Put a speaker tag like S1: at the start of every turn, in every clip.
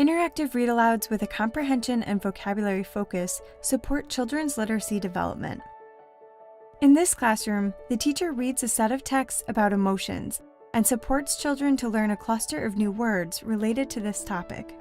S1: Interactive read-alouds with a comprehension and vocabulary focus support children's literacy development. In this classroom, the teacher reads a set of texts about emotions and supports children to learn a cluster of new words related to this topic.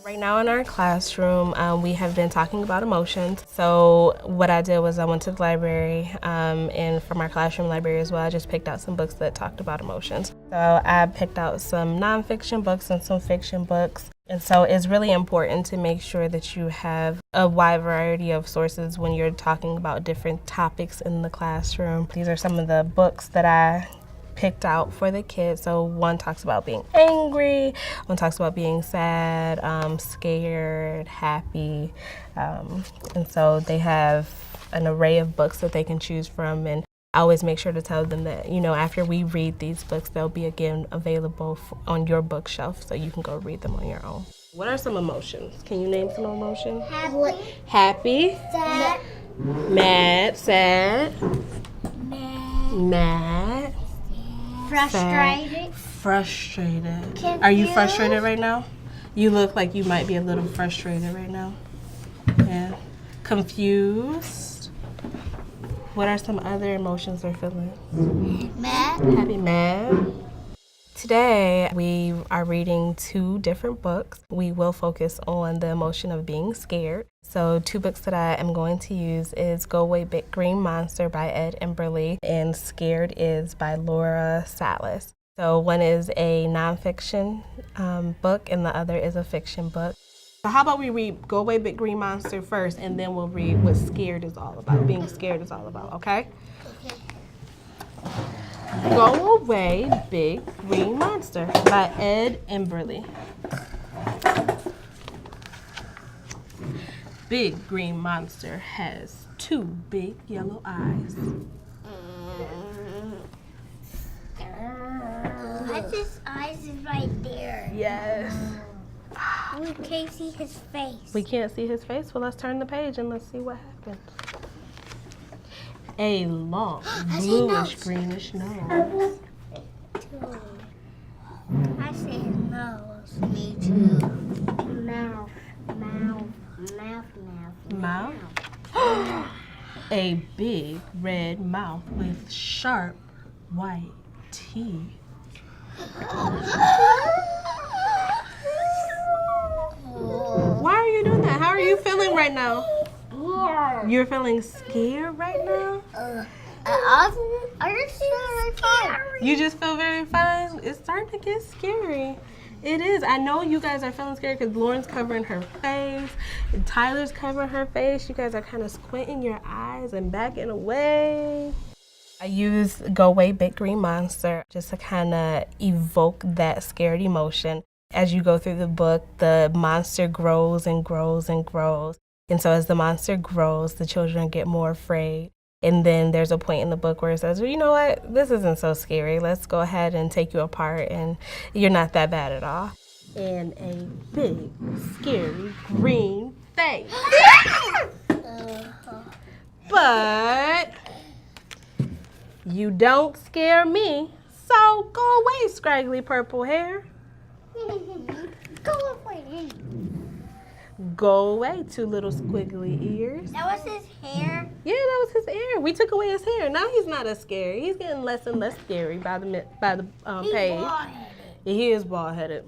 S2: Right now in our classroom, we have been talking about emotions. So what I did was I went to the library, and from our classroom library as well, I just picked out some books that talked about emotions. So I picked out some nonfiction books and some fiction books. And so it's really important to make sure that you have a wide variety of sources when you're talking about different topics in the classroom. These are some of the books that I picked out for the kids. So one talks about being angry, one talks about being sad, scared, happy. And so they have an array of books that they can choose from. And I always make sure to tell them that, after we read these books, they'll be again available on your bookshelf so you can go read them on your own. What are some emotions? Can you name some emotions? Happy.
S3: Sad.
S2: Mad. Sad. Mad.
S3: Frustrated.
S2: Frustrated.
S3: Confused.
S2: Are you frustrated right now? You look like you might be a little frustrated right now. Yeah. Confused. What are some other emotions or feelings?
S3: Mad.
S2: Happy, mad. Today, we are reading two different books. We will focus on the emotion of being scared. So 2 books that I am going to use is Go Away Big Green Monster by Ed Emberley and Scared Is by Laura Salas. So one is a nonfiction book and the other is a fiction book. So how about we read Go Away Big Green Monster first and then we'll read what Scared is all about, being scared is all about, okay?
S3: Okay.
S2: Go Away Big Green Monster by Ed Emberley. Big green monster has 2 big yellow eyes.
S3: What's his eyes is right there.
S2: Yes.
S3: We can't see his face.
S2: We can't see his face? Well, let's turn the page and let's see what happens. A long, bluish, greenish nose.
S3: I see his nose. Me too. Mouth.
S2: Mouth. A big red mouth with sharp white teeth. Why are you doing that? How are you feeling right now? You're feeling scared right now?
S3: I just feel scary.
S2: You just feel very fine? It's starting to get scary. It is. I know you guys are feeling scared because Lauren's covering her face and Tyler's covering her face. You guys are kind of squinting your eyes and backing away. I used Go Away Big Green Monster just to kind of evoke that scared emotion. As you go through the book, the monster grows and grows and grows. And so as the monster grows, the children get more afraid. And then there's a point in the book where it says, well, you know what, this isn't so scary. Let's go ahead and take you apart and you're not that bad at all. And a big, scary green face. But you don't scare me, so go away, scraggly purple hair.
S3: Go away.
S2: Go away, 2 little squiggly ears.
S3: That was his hair.
S2: Yeah, that was his hair. We took away his hair. Now he's not as scary. He's getting less and less scary by the page. Yeah, he is bald-headed.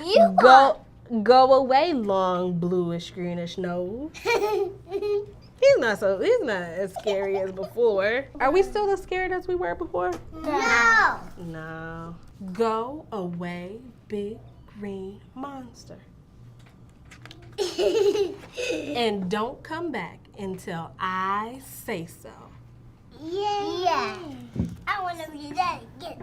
S3: You
S2: Go away, long bluish greenish nose. He's not as scary as before. Are we still as scared as we were before?
S3: No.
S2: No. Go away, big green monster. And don't come back until I say so.
S3: Yeah. I want to read that again.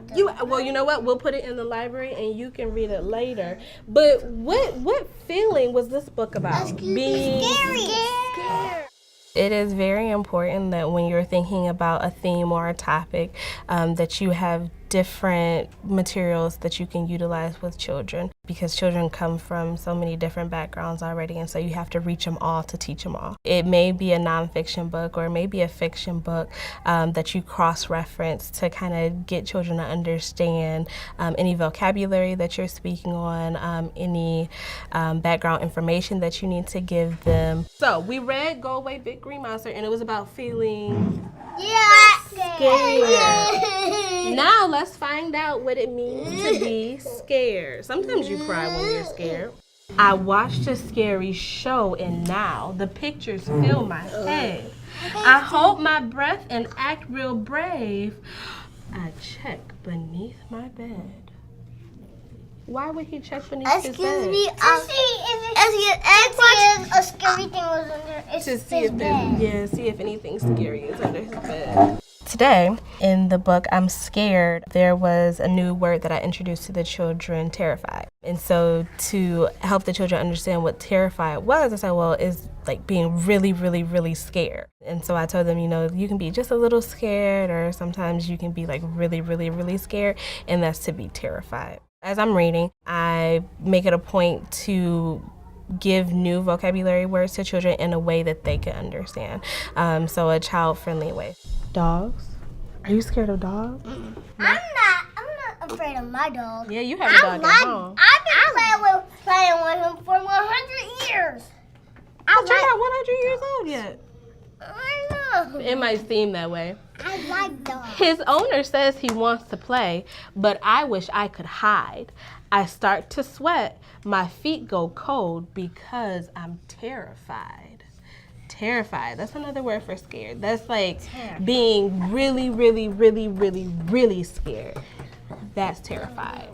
S2: Well, you know what? We'll put it in the library and you can read it later. But what feeling was this book about? Being scared. It is very important that when you're thinking about a theme or a topic, that you have different materials that you can utilize with children, because children come from so many different backgrounds already, and so you have to reach them all to teach them all. It may be a nonfiction book or it may be a fiction book that you cross-reference to kind of get children to understand any vocabulary that you're speaking on, any background information that you need to give them. So we read Go Away Big Green Monster, and it was about feeling scared. Now let's find out what it means to be scared. Sometimes you cry when you're scared. I watched a scary show and now the pictures fill my head. I hold my breath and act real brave. I check beneath my bed. Why would he check beneath his bed?
S3: Excuse me, to see if a scary thing was under his bed.
S2: See if anything scary is under his bed. Today, in the book I'm Scared, there was a new word that I introduced to the children, terrified. And so to help the children understand what terrified was, I said, well, it's like being really, really, really scared. And so I told them, you know, you can be just a little scared, or sometimes you can be like really, really, really scared, and that's to be terrified. As I'm reading, I make it a point to give new vocabulary words to children in a way that they can understand. So a child-friendly way. Dogs? Are you scared of dogs?
S3: I'm not afraid of my dog.
S2: Yeah, you have a dog at home.
S3: I've been playing with him for 100 years.
S2: But you're not 100 years old yet.
S3: I know.
S2: It might seem that way.
S3: I like dogs.
S2: His owner says he wants to play, but I wish I could hide. I start to sweat. My feet go cold because I'm terrified. Terrified. That's another word for scared. That's like being really, really, really, really, really scared. That's terrified.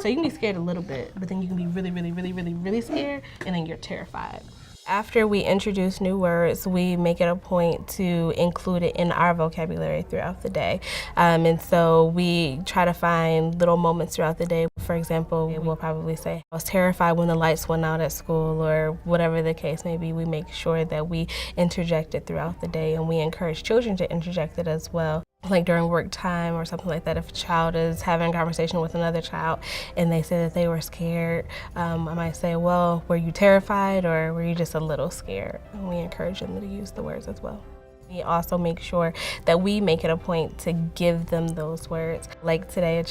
S2: So you can be scared a little bit, but then you can be really, really, really, really, really scared, and then you're terrified. After we introduce new words, we make it a point to include it in our vocabulary throughout the day. And so we try to find little moments throughout the day. For example, we'll probably say, I was terrified when the lights went out at school, or whatever the case may be. We make sure that we interject it throughout the day, and we encourage children to interject it as well. Like during work time or something like that, if a child is having a conversation with another child and they say that they were scared, I might say, well, were you terrified or were you just a little scared? And we encourage them to use the words as well. We also make sure that we make it a point to give them those words. Like today,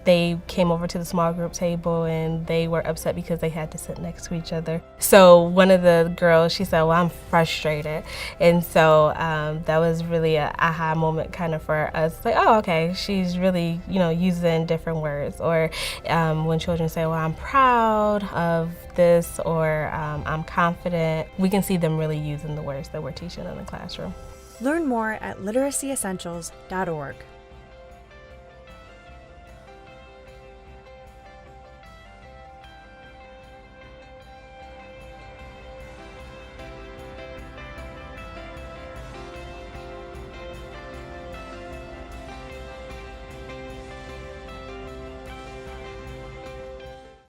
S2: they came over to the small group table and they were upset because they had to sit next to each other. So one of the girls, she said, well, I'm frustrated. And so that was really an aha moment kind of for us. Like, oh, okay, she's really, using different words. Or when children say, well, I'm proud of this, or I'm confident, we can see them really using the words that we're teaching in the classroom.
S1: Learn more at literacyessentials.org.